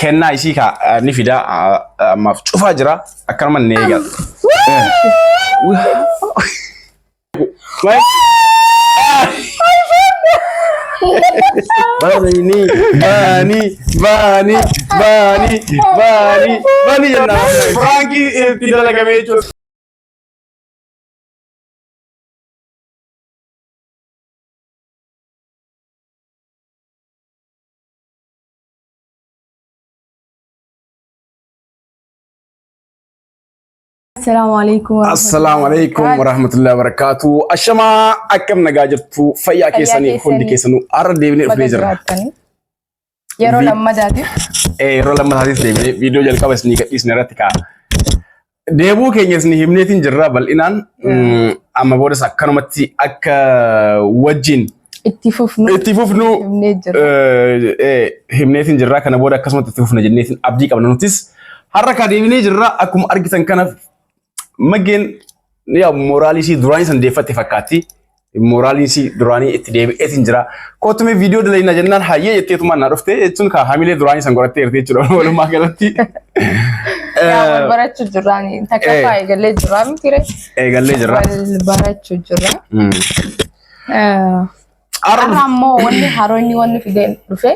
kennaa isii ka ni fida maaf cufaa jira akkanuma ni eegal. Bani jenna Franki itti dalagamee jechuudha. Assalamu alaikum warahmatullahi wabarakatuh. Ashama akkam nagaa jirtu fayyaa keessanii hundi keessanuu arra deebinee dhufnee jirra. Yeroo lammadaatiif. Yeroo lammadaatiif deebinee viidiyoo jalqaba isinii gadhiisne irratti ka'a. Deebuu keenya isinii himneetiin jirra bal'inaan amma boodas akkanumatti akka wajjin itti fufnu himneetiin jirra kana booda akkasumatti itti fufna jenneetiin abdii qabna nutis har'a ka deebinee jirra akkuma argitan kana Mageen yaa moraalii si duraanii san deeffatti fakkaatti moraalii si duraanii itti deebi'eetiin jira kootumee viidiyoo dalayna jennaan hayyee jetteetuma na dhufte jechuun ka hamilee duraanii san godhattee jirti jechuudha walumaa galatti. Yaa barachuu jirraani takkaffaa eegallee jirraa mitiire. Eegallee jirra. Barachuu jirra. Arra ammoo wanni haroonni wanni fideen dhufe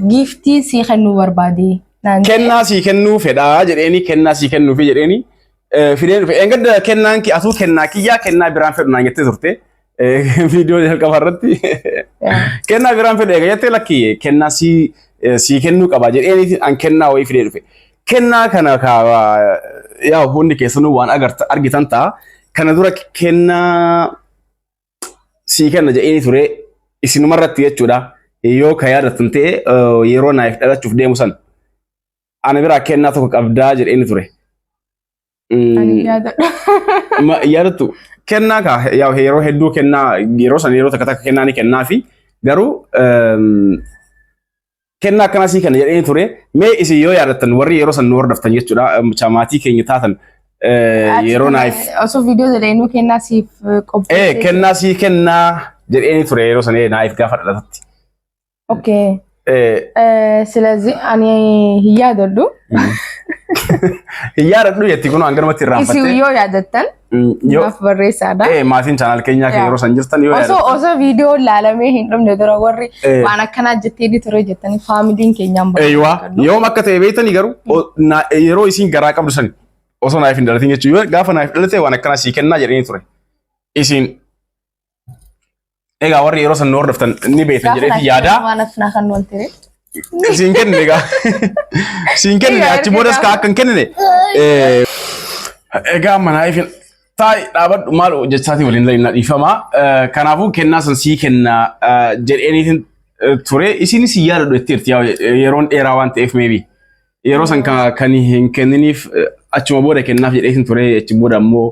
giiftii si kennuu barbaade. Kennaa si kennuu fedhaa jedheeni kennaa si kennuu fi jedheeni. Fideen engada kennaan ki atuu kennaa kiyyaa kennaa biraan fedhu naan jettee turte viidiyoo jalqaba irratti kennaa biraan fedhu eega jettee lakki kennaa si kennuu qaba jedheeni an kennaa wayii fidee dhufe kennaa kana ka yaa hundi keessanuu waan argitan ta'a kana dura kennaa si kenna jedheeni ture isinuma irratti jechuudha yoo ka yaadattan ta'e yeroo naaf dhalachuuf deemu san ana biraa kennaa tokko qabdaa jedheeni ture. Yaadatu kennaa ka yaa yeroo hedduu kennaa yeroo san yeroo takka takka kennaa ni kennaa fi garuu kennaa akkanaa sii kenna jedhanii ture mee isin yoo yaadattan warri yeroo san nu hordoftan jechuudha maatii keenya taatan yeroo naaf osoo viidiyoo jedhanii kennaa siif qopheesse kennaa sii kennaa jedhanii ture yeroo san naaf gaafa dhalatatti. Okay. ስለዚህ እኔ ያደዱ ያረዱ የትኩኑ አንገርመት ይራፈተ ኢሲዮ ያደተን ያፈረሳዳ ማቲን ቻናል ከኛ ከየሮ ሰንጅርተን ኦሶ ቪዲዮ ላለሜ ሂንዶም ነገራ ወሪ ዋና ከናጀት ኤዲተር ጀተን ፋሚሊን ከኛም አይዋ ዮ መከተ ቤተን ይገሩ የሮ ኢሲን ገራ ቀብዱሰን ኦሶ ናይፍ እንደለተኝ እቺ ጋፋ ናይፍ ደለተ ዋና ከና ሲከና ጀሪን ቱረ ኢሲን Ega warri yeroo san nu hordoftan ni beektan jedheeti yaada. Siin kenne egaa. Siin kenne achi boodas ka akkan kennine. Egaa manaa ifin taa'ii dhaabadhu maal hojjechaatii waliin layyina dhiifama. Kanaafuu kennaa san sii kenna jedheeniitiin ture. Isinis yaadadhu jetteerti yeroon dheeraa waan ta'eef maybe. Yeroo san kan hin kenniniif achuma booda kennaaf jedheetiin ture achi booda ammoo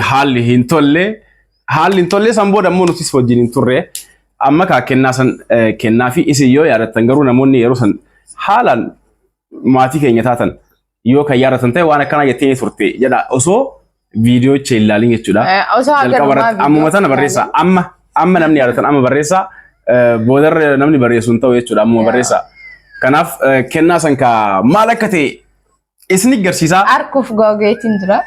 haalli hin tolle. Haalli tolle san booda ammoo nutis wajjin hin turre amma ka kennaa san kennaa fi isin yoo yaadattan garuu namoonni yeroo san haalaan maatii keenya taatan yoo kan yaadatan ta'e waan akkanaa jettee turte jedha osoo viidiyoo icha ilaalin jechuudha. Jalqabarratti ammuma tana barreessa amma namni yaadatan amma barreessa boodarra namni barreessu hin ta'u jechuudha ammuma barreessa. Kanaaf kennaa san ka maal akka ta'e isin garsiisaa. Arkuuf googeetiin jira.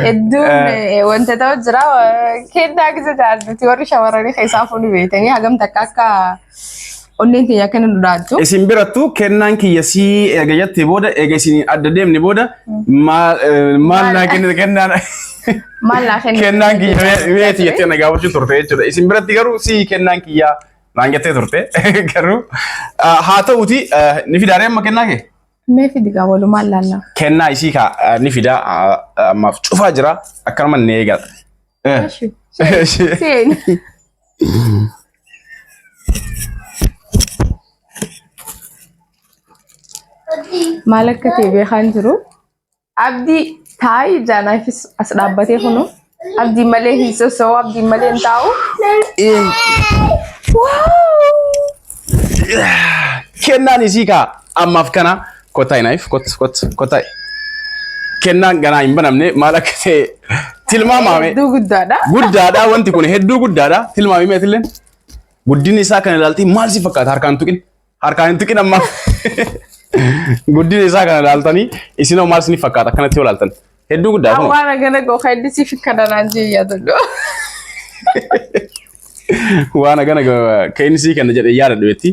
Edduu wanta ta'u jira kennaa gisa jaalluti warri shamarranii keessaafu ni beekanii hagam takka akka onneen keenya akka nu dhaaddu. Isin birattu kennaan kiyya sii eega jettee booda eega isin adda deemne booda maal naa kennaan kennaan kiyya meeti jettee nagaa bulchuu turte jechuudha. Isin biratti garuu sii kennaan kiyya naan jettee turte garuu haa ta'uti ni fidaaree amma kennaa kee. Mee fidigaa walumaa laalla. Kennaa isii ka ni fida ammaaf cufaa jira akkanuma ni eegala. Seeni. Maal akka ta'e beekan jiru. Abdii taa'ii jaanaafis as dhaabbatee kunu. Abdii malee hin sosoo abdii malee hin taa'u. Kennaan isii ka ammaaf kana. Kotai knife, kotai. Kennaan ganaa hin banamne maal akka ta'e tilmaamame. Hedduu guddaadha. Guddaadha wanti kun hedduu guddaadha tilmaamame meetilleen. Guddinni isaa kan ilaalti maal si fakkaata harkaan tuqin. harkaan hin tuqin amma. Guddina isaa kana ilaaltanii isinoo maal isinii fakkaata akkanatti yoo ilaaltan hedduu guddaa kun. Waan agana gooka iddisiif kananaan jeeyyaatu. Waan agana ka inni sii kana jedhee yaada dhuweetti.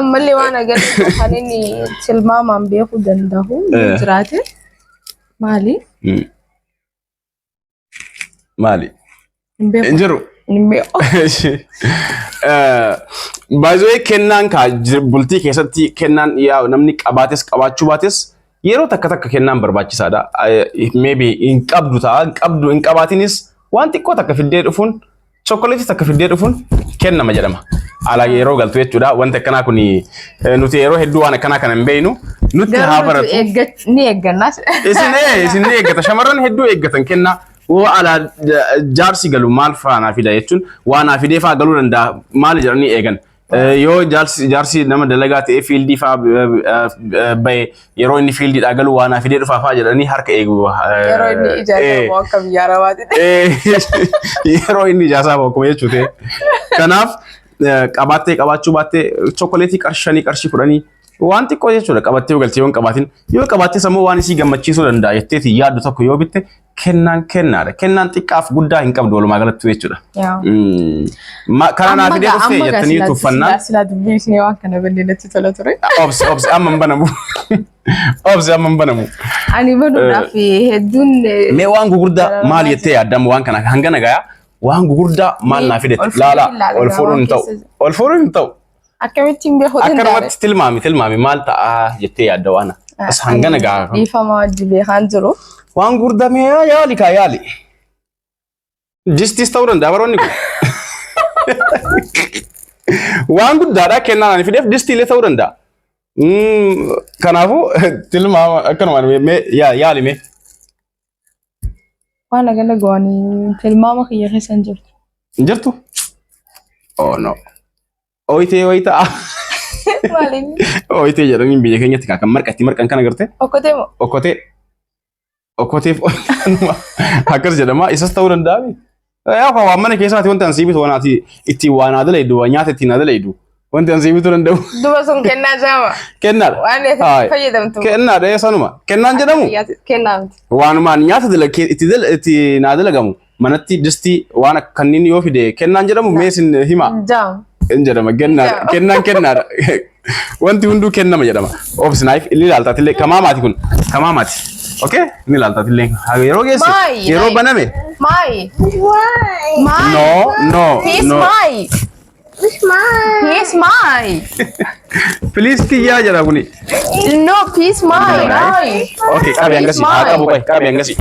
Ammallee waan agana kan inni tilmaamaan beekuu danda'u jiraate maali? Maali? Hin jiru. By the way, kennaan ka bultii keessatti kennaan yaa namni qabaates qabaachuu baates yeroo takka takka kennaan barbaachisaadha. Maybe hin qabdu ta'a, hin qabaatinis waan xiqqoo takka fiddee dhufuun chocolate takka fiddee dhufuun kennama jedhama. Ala yeroo galtu jechuudha. Wanti akkanaa kun nuti yeroo hedduu waan akkanaa kana hin beeknu nuti haa baratu. Ni eeggannaas. Isin ni eeggata. Shamarran hedduu eeggatan kennaa. Waa ala jaarsi galu maal faana fida jechuun waan afidee faa galuu danda'a maal jedhanii eegan. Yoo jaarsi nama dalagaa ta'ee fiildii faa bahe yeroo inni fiildiidhaa galu waan afidee dhufaa faa jedhanii harka eegu. Yeroo inni ijaasamu akka biyya arabaati. Yeroo inni ijaasamu akkuma jechuute. Kanaaf qabaattee qabaachuu baattee chookoleetii qarshii fudhanii waan xiqqoo jechuudha qabattee yoo galtee yoo hin qabaatin yoo qabaattee sammuu waan isii gammachiisuu danda'a jetteeti yaaddu tokko yoo bitte kennaan kennaadha. Kennaan xiqqaaf guddaa hin qabdu walumaa galatti jechuudha. Karaa naa fidee dhufee jettanii tuffannaa. Silaa dubbii isin waan kana balleessatti tola ture. Obsi amma hin banamu. Obsi amma hin banamu. Ani banuudhaaf hedduun. Mee waan gugurdaa maal jettee yaaddamu waan kana hangana gayaa waan gugurdaa maal naa fidetti laala ol fuudhuun hin ta'u. Ol fuudhuun hin ta'u. Akkamittiin beekuu danda'a? Akkanumatti tilmaami maal ta'a jettee yaadda waan as hangana gahaa. Dhiifama wajji beekaan jiru. Waan gurdamee yaali kaa yaali. Jistis ta'uu danda'a baroonni kun. Waan guddaadhaa kennaan ani fideef distiilee ta'uu danda'a. Kanaafuu tilmaama akkanumaan yaali mee. Waan agana goonii tilmaama kiyya keessa hin jirtu. Hin jirtu? Oh no. Oyitee wayitaa. Maaliin? Oyitee jedhanii biyya keenyatti kan marqan kana gartee? Okkotee moo? Okkoteef akkas jedhama isas ta'uu danda'a. Yaa waan mana keessaati wanti ansii bitu waan itti waan adala hedduu nyaata ittiin adala hedduu wanti ansii bitu danda'u. Duba sun kennaa jaama. Kennaadha. Waan fayyadamtu. Kennaadha sanuma. Kennaan jedhamu. Kennaa miti. Waanumaan nyaata itti naa dalagamu manatti distii waan kanneen yoo fide kennaan jedhamu meesin hima. Jaam. In jedhama kennaadha. Wanti hunduu kennama jedhama. Obsi naif inni ilaaltaatillee kamaamaati kun kamaamaati. Okay? Inni ilaaltaatillee yeroo geesse yeroo baname. Mai. No. He's my. He's my. Please kiyyaa jedha kuni. No, he's my. Okay, qabi angasi. Qabu kai, qabi angasi.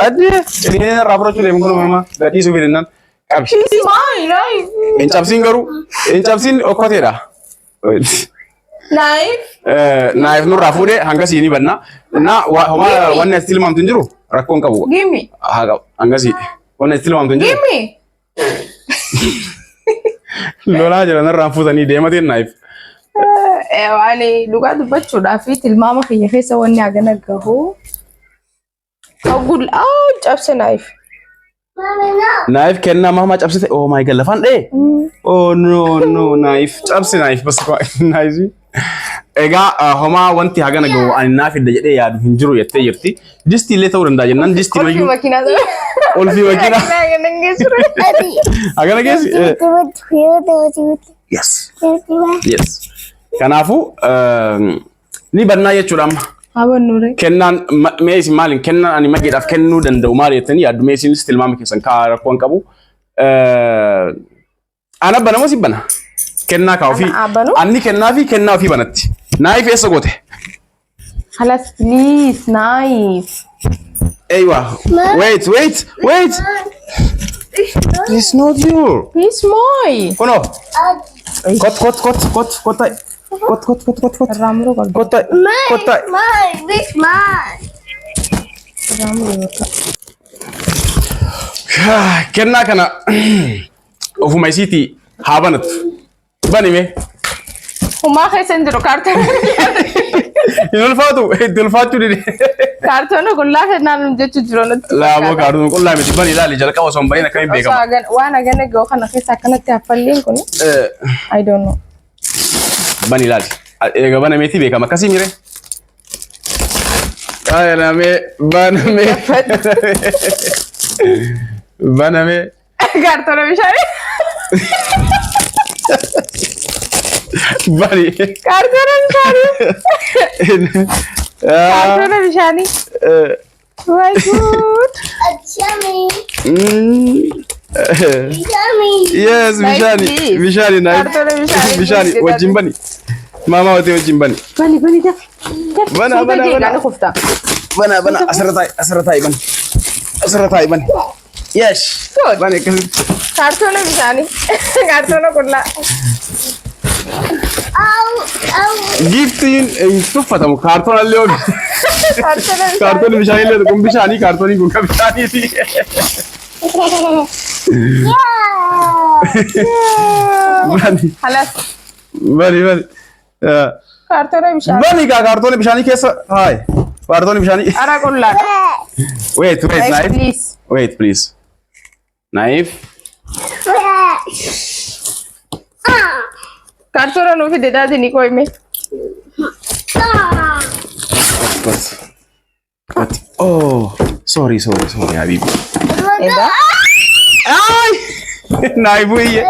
Ade, ini rapor cule mungkin mama. Gadi subirinnan. Qabi. He's my. Encapsin garu. Encapsin okotera. Knife. Knife nur rafude hangasi ini banna. Na homa wanne still mam tunjiru. Rakon kabu. Give me. Hangasi. Wanne still mam tunjiru. Give me. Lola jala na rafutani deemate knife. Ani lugaa dubbachuudhaaf tilmaama kiyya keessa wanni agana gahu. Agul cabse knife. Knife kennaa mama cabsite. Oh my god lafaan dhee. Oh no knife cabse knife bas knife. Egaa homaa wanti hagana gahu ani naaf idda jedhee yaadu hin jiru jettee jirti. Distii illee ta'uu danda'a jennaan distii mayyuu. Olfi makiinaa. Hagana geessi. Yes. Kanaafuu ni bannaa jechuudha amma. Abannuure. Kennaan meesi maalin kennaan ani mageedhaaf kennuu danda'u maal jettanii yaaddu meesiinis tilmaama keessan kaa rakkoon qabu. Ana banamoo si bana. Kennaa kaa ofii. Anni kennaa fi kennaa ofii banatti. Naayif eessa goote? Halas please knife. Eywa. Wait. It's not you. He's mine. Kono. Kot. Ramro kal. Kot. Mine. This mine. Ramro kal. Kennaa kana ofuma isiiti haa banatu. Bani mee? Humaa keessa hin jiru kaartoon. Ilfaatu dide. Kaartoon kun laafa naan jechu jiru nutti. Laamo kaartoon kun laamiti bani ilaali jalqaba osoo hin bahin akkamiin beekama. Waan agana gahu kana keessa akkanatti haffalleen kun. I don't know. Bani laali. Egaa banameetii beekama akkasii mire. Baname. Baname. Kaartoona bishaanii. Bani. Kaartoona bishaanii. Kaartoona bishaanii. My God. Yes, bishani. Bishani na. Bishani wajjin bani. Mama wate wajjin bani. Bani daf. Bana asirratai bani. Asirratai bani. Yes. Bani kasi. Kaartoona bishaanii. Kaartoona qullaa. Giftiin tuffatamu kaartoona illee kaartoonni bishaanii illee kun bishaanii kaartoonni kun kan bishaaniiti. Halas. Bani. Kaartoona bishaanii. Bani kaa kaartoonni bishaanii keessa haay. Kaartoonni bishaanii. Ara qullaa. Wait, knife. Please. Wait, please. Knife. Kaartoona nuufi dedaati ni qoyme. What? Oh, sorry, Habibi. Eda? Ay! Knife huye.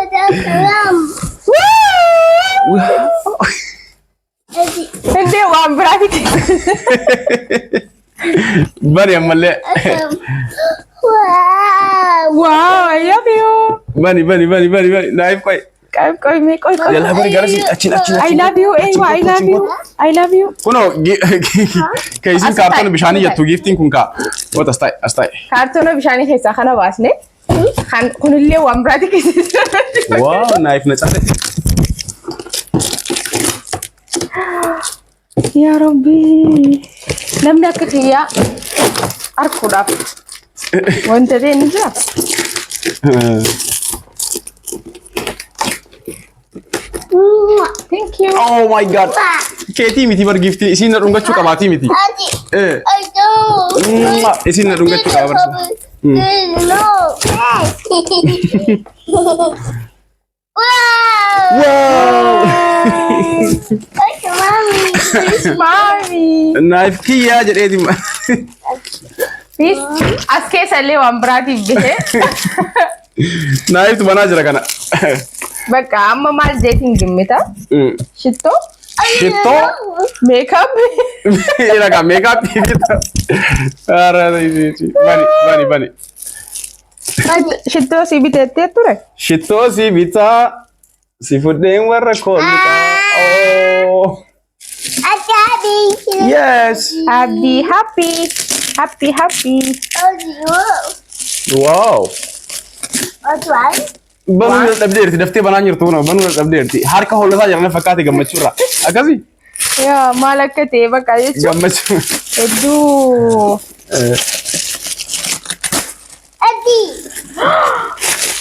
Hindi, waan biraati. Bani ammallee. Wow, I love you. Bani. Knife qoy. Qoyme. Yalla bari garasi achin. I love you, Ewa, I love you. Kuno kaisin kaartoon bishaanii jettu giftiin kun kaa. Wata astai. Kaartoona bishaanii keessaa kana baasne. Kan kunillee waan biraati keessa. Wow, knife na cafe. Ya Rabbi. Namni akka kiyyaa arkuudhaaf. Wanta ta'e ni jira. Thank you. Oh my God. Keetii miti bar giftii isiin na dhungachuu qabaatii miti. Isiin na dhungachuu qaba barsa. Wow. Mommy. Knife kiyyaa jedheeti. Please, as keessa illee waan biraatiif bahe. Knife tu banaa jira kana. Bakka amma maal jeetiin gimmita? Shittoo? Shittoo? Makeup? Ilaga makeup bita. Bani. Shittoo si biteettee ture? Shittoo si bitaa si fudheen warra koolita. Oh. Yes. Happy. Wow. What's right? Banuu dhabdeerti daftee banaa jirtu kunoo banuu dhabdeerti harka hollataa jiranii fakkaate gammachuurra akkasii. Yaa maal akka ta'e bakka jechuun. Gammachuu. Hedduu. Eddie.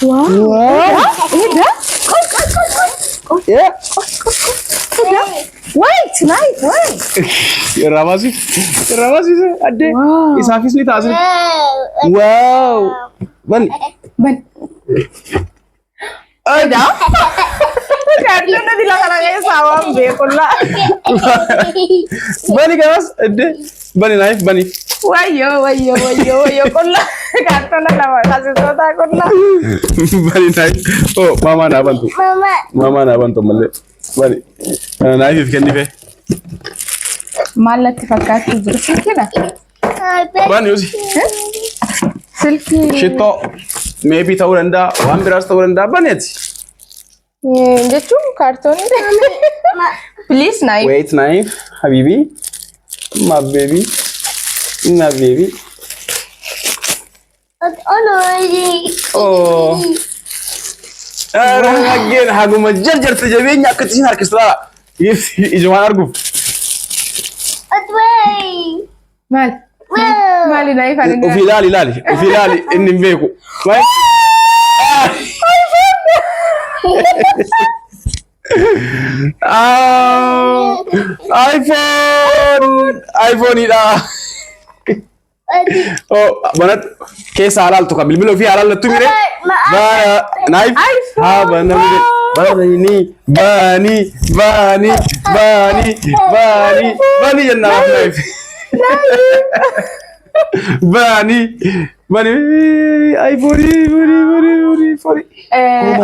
Wow. Eda? Yeah. Wait. Ramasi adde. Wow. Isaafis ni taasise. Wow. Ban. Eda? Kaartoona dila kana keessa waan beekullaa. Bani garas adde. Bani naif bani. Wayyo qulla. Kaartoona lama kaasitoota qulla. Bani naif. Oh mama na bantu. Mama na bantu malee. Bani. Naif kennife. Maal natti fakkaatti jiru silkiidha? Bani usi. Silkii. Shittoo. Maybe ta'uu danda'a waan biraas ta'uu danda'a baneeti. Jechuun kaartoonii. Please knife. Wait knife habibi. My baby. Oh. Again haguma jarjarte jabeenya akka isin harkistaa. Ijumaan arguuf. Maali knife ani. Ofii ilaali. Inni hin beeku. iPhone ida. Oh, banat keessa halal tu kan bilbil ofii halal tu mire. Knife. Ha banamire. bani jannaa life. Bani ay bori.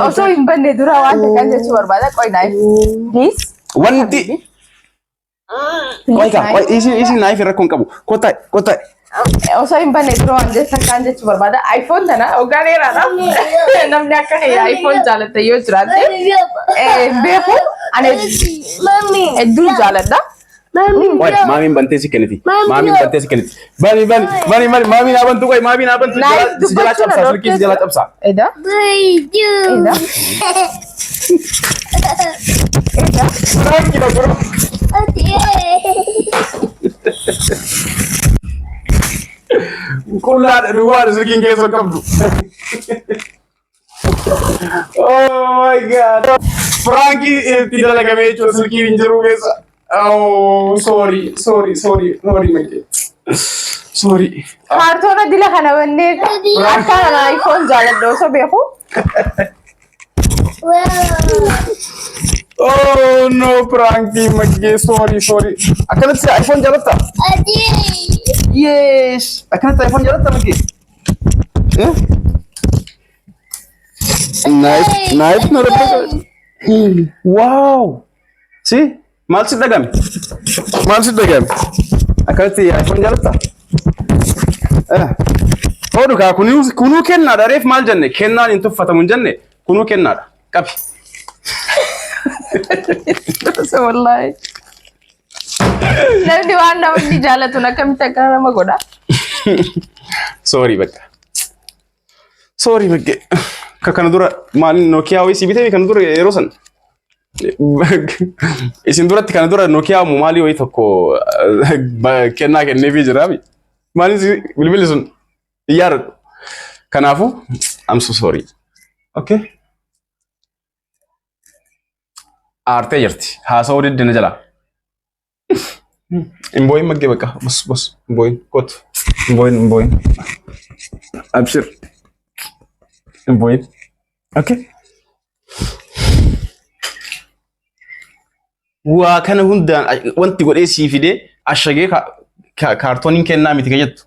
Osoo hin banne dura waan kan jechuu barbaada qoy naif. Please. Wanti. Qoy isi naif irra kun qabu. Kotai. Osoo hin banne dura waan kan jechuu barbaada iPhone tana ogaaleeraadha. Namni akka iPhone jaalate yoo jiraate beeku ani hedduu jaaladha. Wait, mami bante si keniti. Bani. Mami na bantu koy, mami na bantu. Sejala capsa, sulki sejala capsa. Eda. Tranquilo, bro. Kulla ruwa sulki keso kabdu. Oh my god. Frankie tidak lagi mecho sulki injeru besa. Oh, sorry, Mage. Sorry. Kartoona dila kana wanne akka iPhone jaaladhu so beeku. Oh no, Frankie, Mage, sorry. Akkanatti iPhone jaalatta? Yes. Akkanatti iPhone jaalatta Mage? Nice, no wow. See? Maal si dagame? Akkanatti iPhone jaalatta? Hodhu kaa kunuu kennaadha reef maal jenne? Kennaan hin tuffatamu hin jenne? Kunuu kennaadha. Qabi. Wallahi. Namni waan namni jaalatu akkamitti akka nama godha? Sorry bakka. Sorry Mage. Kana dura maal Nokia wayii si bitee kana dura yeroo san. Isin duratti kana dura Nokia mu maali wayii tokko kennaa kenneefii jira. Maaliin bilbilli sun iyyaarradhu. Kanaafuu I'm so sorry. Okay. Aartee jirti. Haasawuu diddina jala. Imboyin Mage bakka. Bos. Imboyin. Kotu. Imboyin. Abshir. Imboyin. Okay. Waa kana hundaan wanti godhee sii fidee ashagee kaartooniin kennaa miti jettu.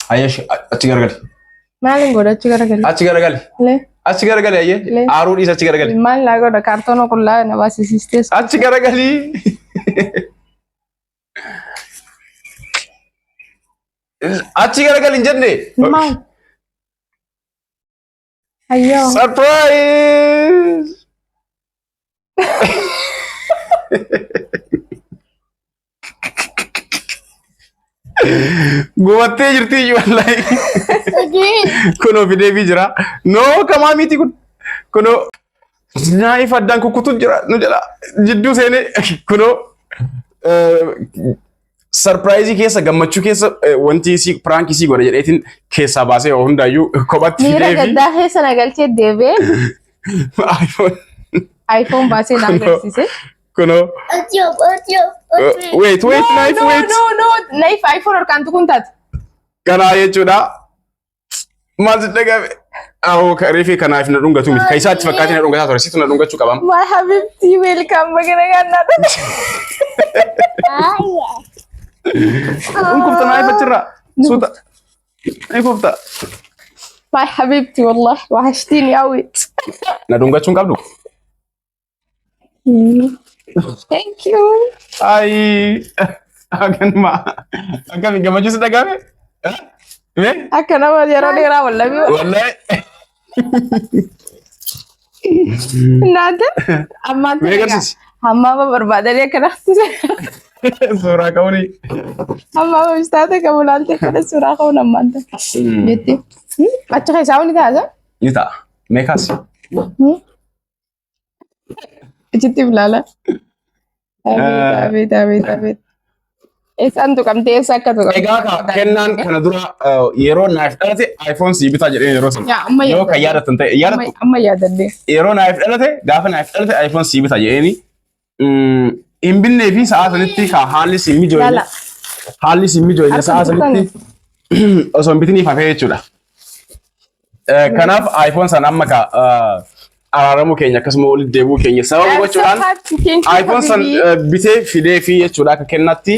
Ayyash achi garagali. Maalin godha achi garagali? Achi garagali ayyee. Aaruu dhiisa achi garagali. Maal laa godha kaartoona qullaa na baasisiistees. Achi garagali. Achi garagali hin jenne. Maal? Ayyoo. Surprise! Gubattee jirti wallahi. Kuno fidee jira. No kamaa miti kun. Kuno naif addaan kukkutu jira nu jala jidduu seene kuno surprise keessa gammachuu keessa wanti si prank si godha jedheetiin keessa baasee hundaayyuu kophatti fidee Miira gaddaa keessa nagalchee deebee iPhone baasee na agarsiise. Kuno wait knife wait. No knife iPhone harkaan tukun taate. Kana jechuudha. Maal si dhagame? Aho reefi kanaaf na dhungatu miti. Kaisaatti fakkaatee na dhungataa ture. Situ na dhungachuu qabam. My habibti welcome bagana gannaadha. Unkufta knife achirraa. Suuta. Unkufta. My habibti wallah wahashtiin yaawit. Na dhungachuun qabdu. Thank you. Ay. Akkami gammachuu si dhagame? Akka nama yeroo dheeraa wallahi. Wallahi. Naata ammaan Meegarsiisi. hammaama barbaadanii akkanatti suuraa ka'uuni. hammaama bistaate qabu laalte kana suuraa ka'uun ammaan ta'a. Jettee achi keessaa ni taasa? Ni ta'a. Meeqaas? Ichitti ilaala. Abeet. Eessaan tuqamtee eessa akka tuqamte? Egaa kennaan kana dura yeroo naaf dhalate iPhone si bitaa jedhee yeroo sana. Yoo kan yaadatan ta'e yaadatu. Amma yaadadde. Yeroo naaf dhalate gaafa naaf dhalate iPhone si bitaa jedheeni hin binnee fi sa'a sanitti ka haalli si mijoyne. Haalli si mijoyne sa'a sanitti osoo hin bitiniif hafee jechuudha. Kanaaf iPhone san amma ka araaramu keenya akkasuma walitti deebi'uu keenya sababa gochuudhaan iPhone san bitee fidee fi jechuudha akka kennaatti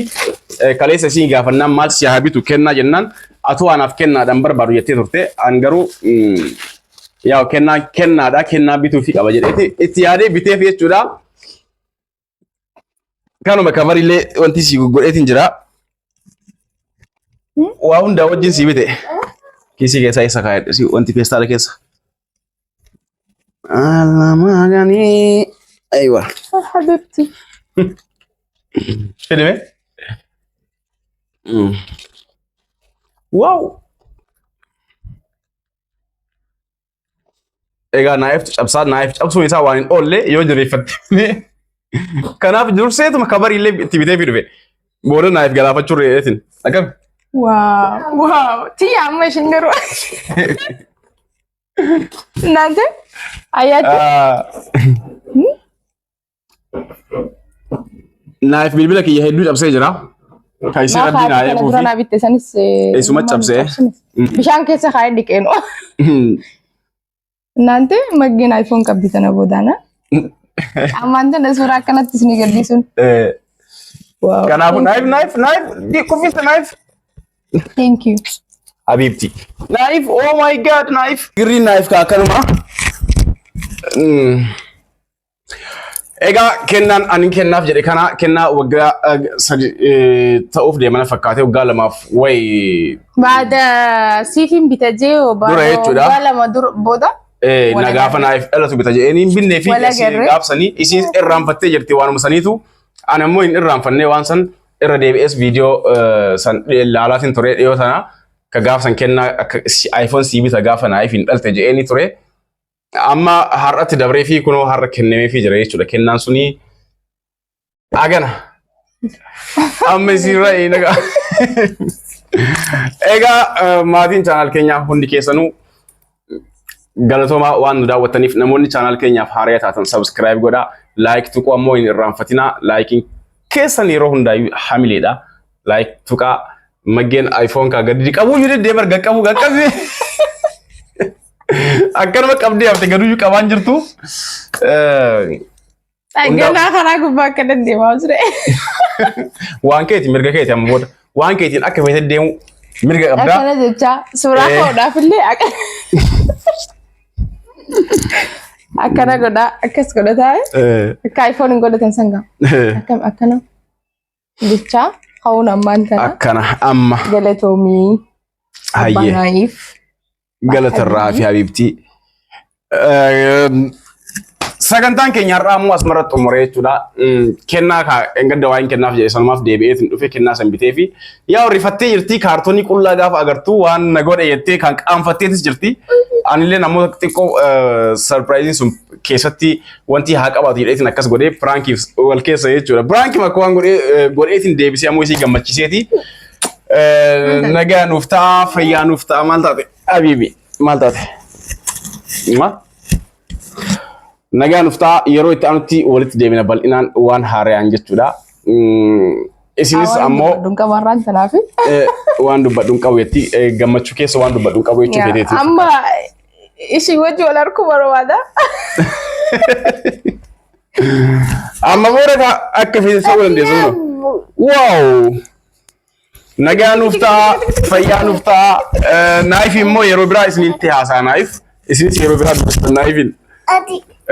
kaleessa isiin gaafannaan maal si haa bitu kennaa jennaan atu anaaf kennaadhaan barbaadu jettee turte an garuu yaa kennaadha kennaa bituu fi qaba jedhee itti yaadee biteef jechuudha. Kanuma kabarillee wanti si godheetiin jira. Waa hunda wajjin si bite. Kiisii keessa isa kaayedha si wanti feestaala keessa. Alamagani aywa. Habibti. Fedime? Wow. Egaa naayif cabsuun isaa waan hin oolle yoo jabeeffatte. Kanaaf durseetuma kabarillee itti bitee fi dhufe. Booda naayif galaafachuu reetin. Akkam? Wow. Tia amma ishin garuu. Nante? Ayyaatti? Naayif bilbila kiyya hedduu cabsee jira. Kaayisee rabbii naa eeguufi. Kana dura bitte sanis. Eessuma cabsee. Bishaan keessa kaayee dhiqeenu. Nante maggeen iPhone qabdi tana boodana. Ammaan tana suuraa akkanatti isin gaddiisuun. Kanaafuu naayif kuffista naayif. Thank you. Habibti. Naayif oh my god naayif. Green naayif ka akkanuma. Egaa kennaan ani kennaaf jedhe kana kennaa waggaa ta'uuf deemana fakkaatee waggaa lamaaf wayi. Baada siifin bitajee waggaa lama dura booda. Na gaafa naayif dhalatu bita jedhanii hin binnee fi gaafsanii isiin irraanfattee jirti waanuma saniitu ani ammoo hin irraanfannee waan san irra deebi'ees viidiyoo san laalaatiin ture dhiyoo sana ka gaafsan kennaa akka iPhone si bita gaafa naayif hin dhalte jedhanii ture. Amma har'atti dabree fi kunoo har'a kennamee fi jira jechuudha kennaan suni agana. Amma isiirra eegaga. Egaa maatiin chaanaal keenyaa hundi keessanuu galatoomaa waan nu daawwattaniif namoonni chaanaal keenyaaf haaraa taatan subscribe godhaa like tuquu ammoo hin irraanfatinaa likein keessan yeroo hundaayyuu hamileedha like tuqaa maggeen iPhone ka gadi qabu yoo deddeebar gaqqabu akkanuma qabdee hafte gaduyyuu qabaan jirtu Ganaa karaa gubbaa akka deddeemaa jire. waan keeti mirga keeti amma booda waan keetiin akka feete deemu mirga qabdaa. Akkana jecha suuraa ka'uudhaaf illee akkana godhaa akkas godhataa akka iPhone hin godhatan sangaa akkana jecha hawuun ammaan kana akkana amma galatoomii abbanaayif galatarraa fi habibti sagantaan keenya har'aa ammoo asmarratti xumuree jechuudha kennaa ka engadda waan kennaaf jedhe sanumaaf deebi'eetiin dhufe kennaa san bitee fi yaa rifattee jirti kaartoonii qullaa gaafa agartu waan na godhe jettee kan qaanfatteetis jirti anillee namoota xiqqoo surprise sun keessatti wanti haa qabaatu jedheetiin akkas godhee prankiif wal keessa jechuudha prankiif akka waan godheetiin deebisee ammoo isii gammachiiseeti nagaa nuuf ta'a fayyaa nuuf ta'a maal taate habiibi maal taate nagaa nuuf ta'a yeroo itti aanutti walitti deemina bal'inaan waan haaraan jechuudha. Isinis ammoo dunqamarraan tanaaf waan dubbadhuun qabu jetti gammachuu keessa waan dubbadhuun qabu jechuu feeteeti. Amma ishii wajji wal harkuu barbaada. Amma booda akka feesisa wal dandeessu. Wow! Nagaa nuuf ta'a fayyaa nuuf ta'a naayif immoo yeroo biraa isinitti haasaa naayif isinis yeroo biraa dubbatan naayifin.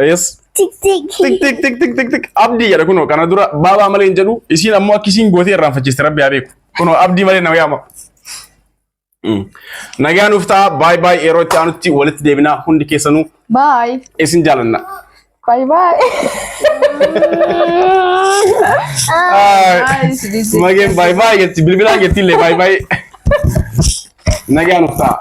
Yes. Tik tik. Tik tik tik tik tik tik. Abdi jedha kuno kana dura baabaa malee hin jedhu isiin ammoo akkisiin gootee irraanfachiiste rabbi haa beeku. Kuno abdii malee nama yaama. Nagaa nuuf ta'a bye bye yeroo itti aanutti walitti deebinaa hundi keessanuu. Bye. Isin jaalanna. Bye bye. Mageen bye bye jetti bilbilaan jettillee bye bye. Nagaa nuuf ta'a.